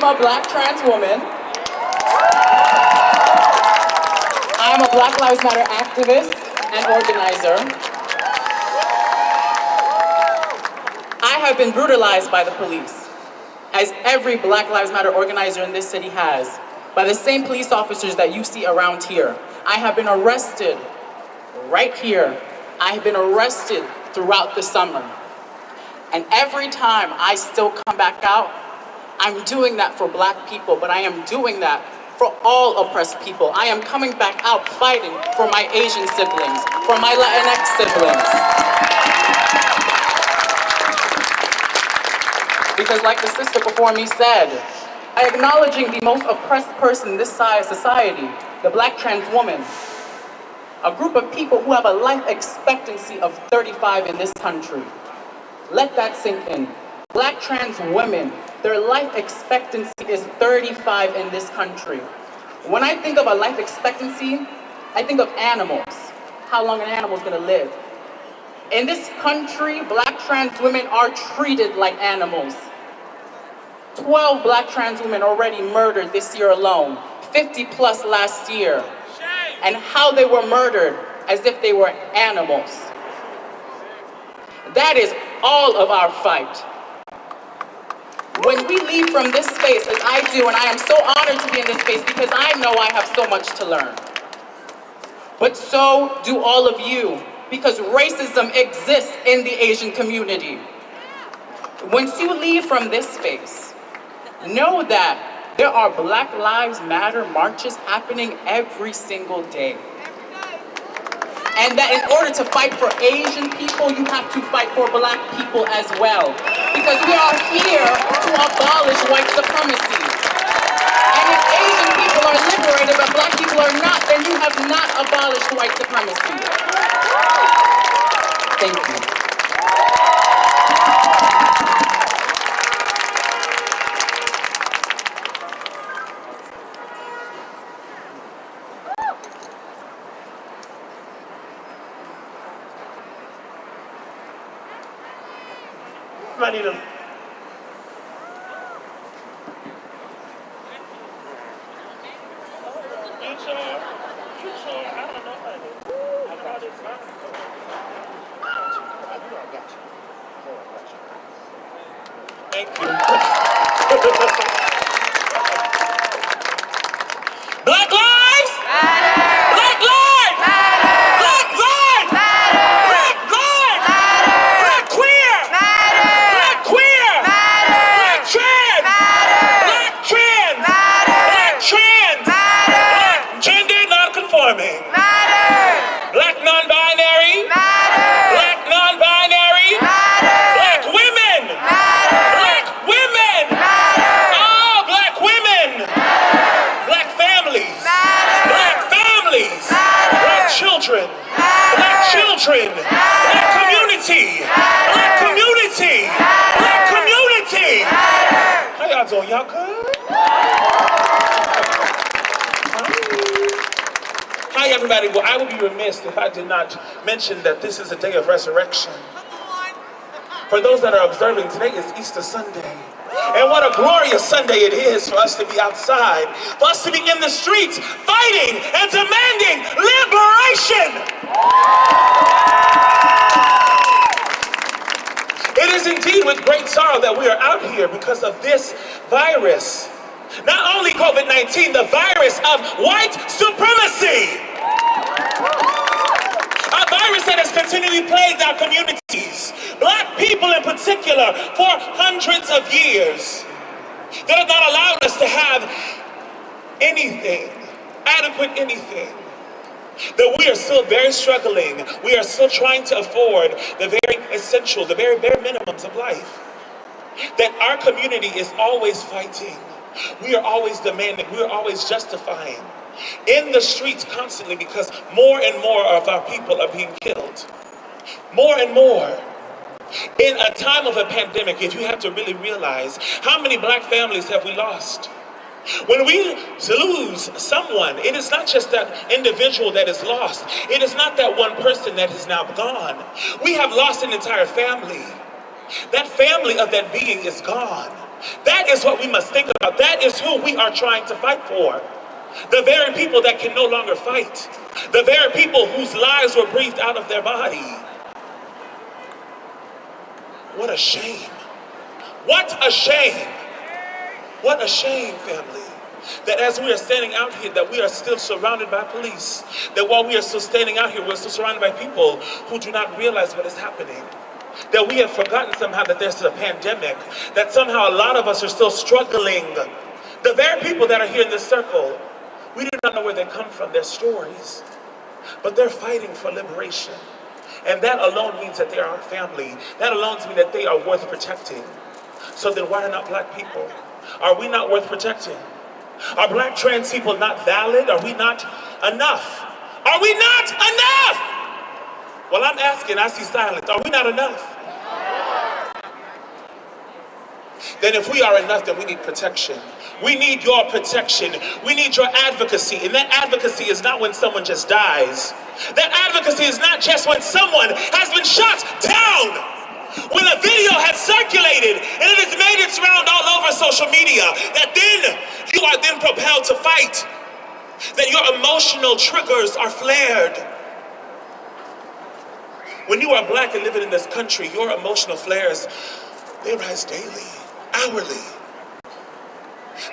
a black trans woman. I'm a Black Lives Matter activist and organizer. I have been brutalized by the police, as every Black Lives Matter organizer in this city has, by the same police officers that you see around here. I have been arrested right here. I have been arrested throughout the summer. And every time I still come back out, I'm doing that for Black people, but I am doing that for all oppressed people. I am coming back out fighting for my Asian siblings, for my Latinx siblings. Because like the sister before me said, acknowledging the most oppressed person in this society, the Black trans woman, a group of people who have a life expectancy of 35 in this country. Let that sink in. Black trans women, their life expectancy is 35 in this country. When I think of a life expectancy, I think of animals. How long an animal is going to live. In this country, Black trans women are treated like animals. 12 Black trans women already murdered this year alone, 50 plus last year. And how they were murdered as if they were animals. That is all of our fight. When we leave from this space, as I do, and I am so honored to be in this space because I know I have so much to learn. But so do all of you, because racism exists in the Asian community. Once you leave from this space, know that there are Black Lives Matter marches happening every single day. And that in order to fight for Asian people, you have to fight for Black people as well. Because we are here to abolish white supremacy. And if Asian people are liberated but Black people are not, then you have not abolished white supremacy. Thank you. I need him. Thank you. Black lives matter. Black lives matter. Black lives matter. Black lives matter. Black queer matter. Black queer matter. Black trans matter. Black trans matter. Black trans matter. Black gender non-conforming matter. Black non-binary matter. Black non-binary matter. Black women matter. Black women matter. All Black women matter. Black families matter. Black families matter. Black children matter. Black children matter. Black community matter. Black community matter. Black community matter. How y'all doing? Y'all good? Hi everybody. Well, I would be remiss if I did not mention that this is a day of resurrection. For those that are observing, today is Easter Sunday. And what a glorious Sunday it is for us to be outside, for us to be in the streets fighting and demanding liberation. It is indeed with great sorrow that we are out here because of this virus. Not only COVID-19, the virus of white supremacy. A virus that has continually plagued our communities, Black people in particular, for hundreds of years. That have not allowed us to have anything, adequate anything. That we are still very struggling. We are still trying to afford the very essential, the very bare minimums of life. That our community is always fighting. We are always demanding. We are always justifying. In the streets constantly because more and more of our people are being killed. More and more. In a time of a pandemic, if you have to really realize how many Black families have we lost. When we lose someone, it is not just that individual that is lost. It is not that one person that is now gone. We have lost an entire family. That family of that being is gone. That is what we must think about. That is who we are trying to fight for. The very people that can no longer fight. The very people whose lives were breathed out of their body. What a shame. What a shame. What a shame, family. That as we are standing out here, that we are still surrounded by police. That while we are still standing out here, we're still surrounded by people who do not realize what is happening. That we have forgotten somehow that there's a pandemic. That somehow a lot of us are still struggling. The very people that are here in this circle, we do not know where they come from, their stories. But they're fighting for liberation. And that alone means that they are our family. That alone means that they are worth protecting. So then why are not black people? Are we not worth protecting? Are black trans people not valid? Are we not enough? Are we not enough? Well, I'm asking, I see silence. Are we not enough? Then if we are enough, then we need protection. We need your protection. We need your advocacy. And that advocacy is not when someone just dies. That advocacy is not just when someone has been shot down. When a video has circulated and it has made its round all over social media, that then you are then propelled to fight. That your emotional triggers are flared. When you are black and living in this country, your emotional flares, they rise daily, hourly.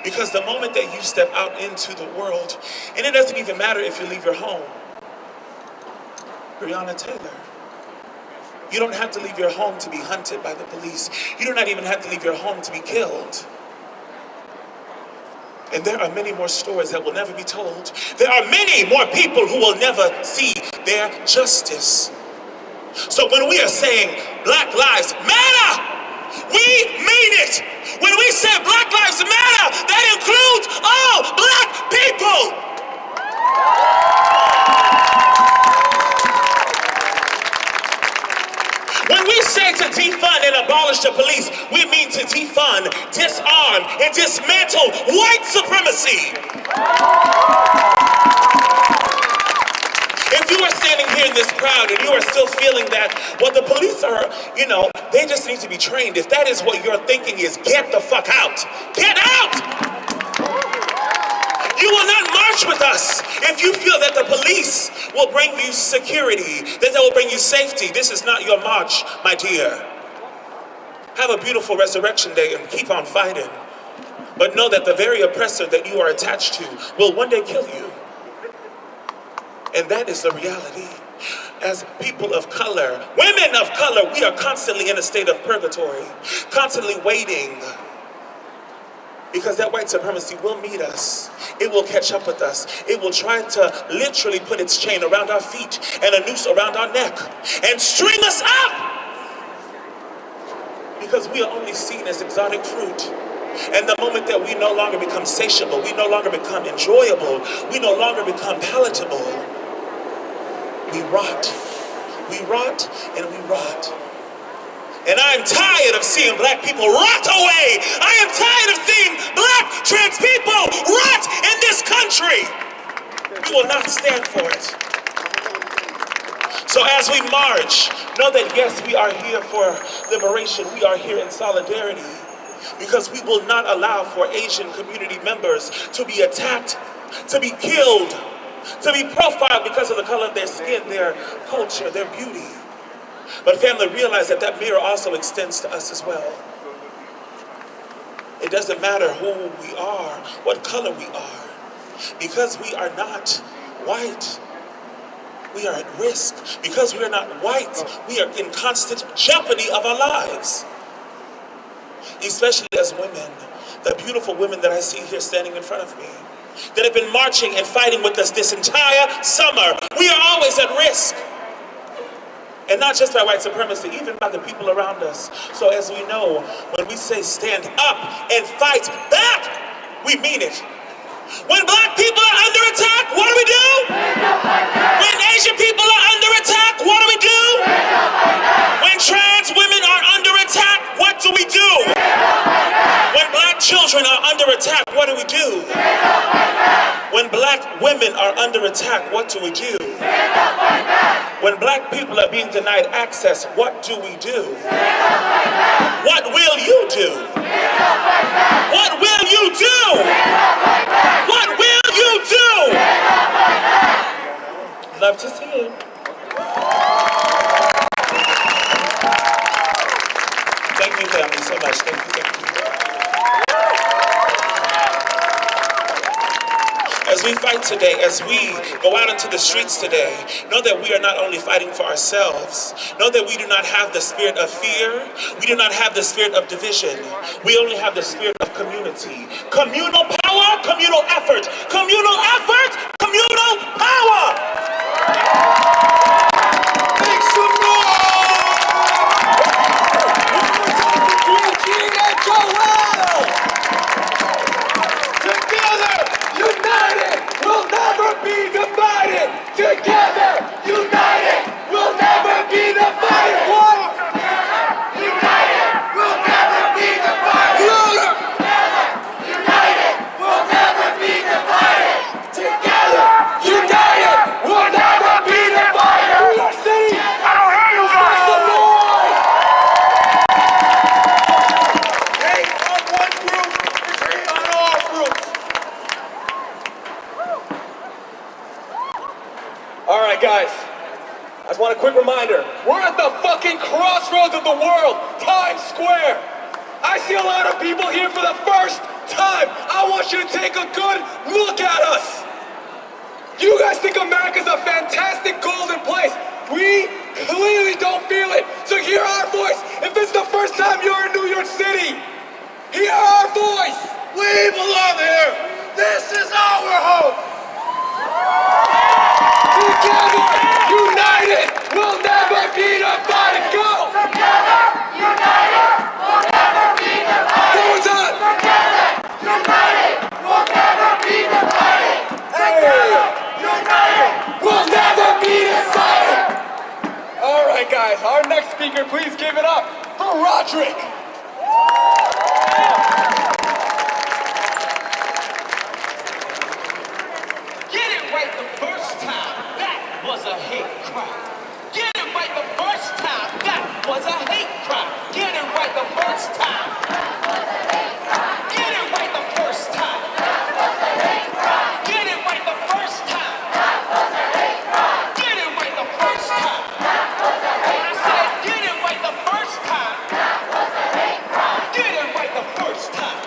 Because the moment that you step out into the world, and it doesn't even matter if you leave your home. Breonna Taylor. You don't have to leave your home to be hunted by the police. You do not even have to leave your home to be killed. And there are many more stories that will never be told. There are many more people who will never see their justice. So when we are saying Black Lives Matter, we mean it. When we say Black Lives Matter, that includes all black people. When we say to defund and abolish the police, we mean to defund, disarm, and dismantle white supremacy. If you are standing here in this crowd and you are still feeling that, well, the police are, they just need to be trained. If that is what your thinking is, get the fuck out. Get out! You will not march with us if you feel that the police will bring you security, that they will bring you safety. This is not your march, my dear. Have a beautiful resurrection day and keep on fighting. But know that the very oppressor that you are attached to will one day kill you. And that is the reality. As people of color, women of color, we are constantly in a state of purgatory, constantly waiting. Because that white supremacy will meet us. It will catch up with us. It will try to literally put its chain around our feet and a noose around our neck and string us up. Because we are only seen as exotic fruit. And the moment that we no longer become satiable, we no longer become enjoyable, we no longer become palatable, we rot. We rot and we rot. And I'm tired of seeing black people rot away. I am tired of seeing black trans people rot in this country. We will not stand for it. So as we march, know that yes, we are here for liberation. We are here in solidarity. Because we will not allow for Asian community members to be attacked, to be killed, to be profiled because of the color of their skin, their culture, their beauty. But family, realize that that mirror also extends to us as well. It doesn't matter who we are, what color we are. Because we are not white, we are at risk. Because we are not white, we are in constant jeopardy of our lives. Especially as women, the beautiful women that I see here standing in front of me, that have been marching and fighting with us this entire summer. We are always at risk. And not just by white supremacy, even by the people around us. So as we know, when we say stand up and fight back, we mean it. When black people are under attack, what do we do? When Asian people are under attack, what do we do? When trans women are under attack, what do we do? When black children children are under attack, what do we do? When black women are under attack, what do we do? When black people are being denied access, what do we do? What will you do? What will you do? What will you do? Love to see it. Thank you, family, so much. Thank you, thank you. As we fight today, as we go out into the streets today, know that we are not only fighting for ourselves, know that we do not have the spirit of fear, we do not have the spirit of division, we only have the spirit of community. Communal power, communal effort, communal effort, communal power! Make some noise! Together, united, we'll never be divided. Together, united, we'll never be divided. What? United, we'll never be divided. Together, united, we'll never be divided. Together, united, we'll never be divided. New York City, I don't hear you guys. Make some noise. Hate on one group is hate on all groups. All right, guys. I just want a quick reminder. We're at the fucking crossroads of the world, Times Square. I see a lot of people here for the first time. I want you to take a good look at us. You guys think America's a fantastic golden place. We clearly don't feel it. So hear our voice. If this is the first time you're in New York City, hear our voice. We belong here. This is our home. Together, united, we'll never be divided. Go! Together, united, we'll never be divided. One more time. Together, united, we'll never be divided. Together, united, we'll never be divided. All right, guys, our next speaker, please give it up for Roderick. Get it right the first time. That was a hate crime. Get it right the first time. That was a hate crime. Get it right the first time. Get it right the first time. Get it right the first time. Get it right the first time. I said, get it right the first time. Get it right the first time.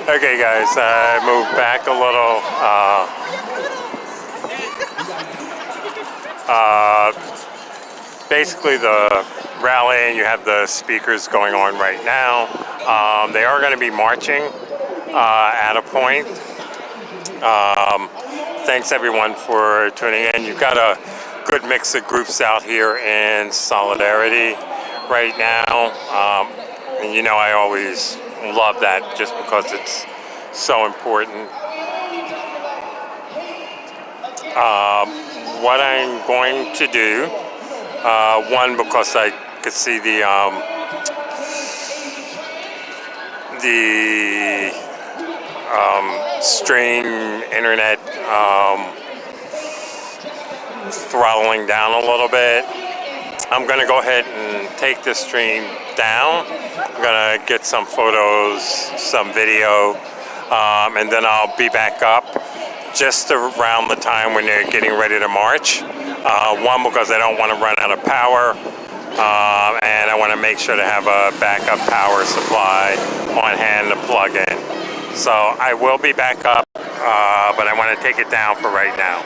Okay, guys, I moved back a little. Basically, the rally, and you have the speakers going on right now. They are going to be marching at a point. Thanks, everyone, for tuning in. You've got a good mix of groups out here in solidarity right now. And you know I always love that just because it's so important. What I'm going to do, one, because I could see the stream internet throttling down a little bit. I'm going to go ahead and take this stream down. I'm going to get some photos, some video, and then I'll be back up just around the time when they're getting ready to march. One, because I don't want to run out of power, and I want to make sure to have a backup power supply on hand to plug in. So I will be back up, but I want to take it down for right now.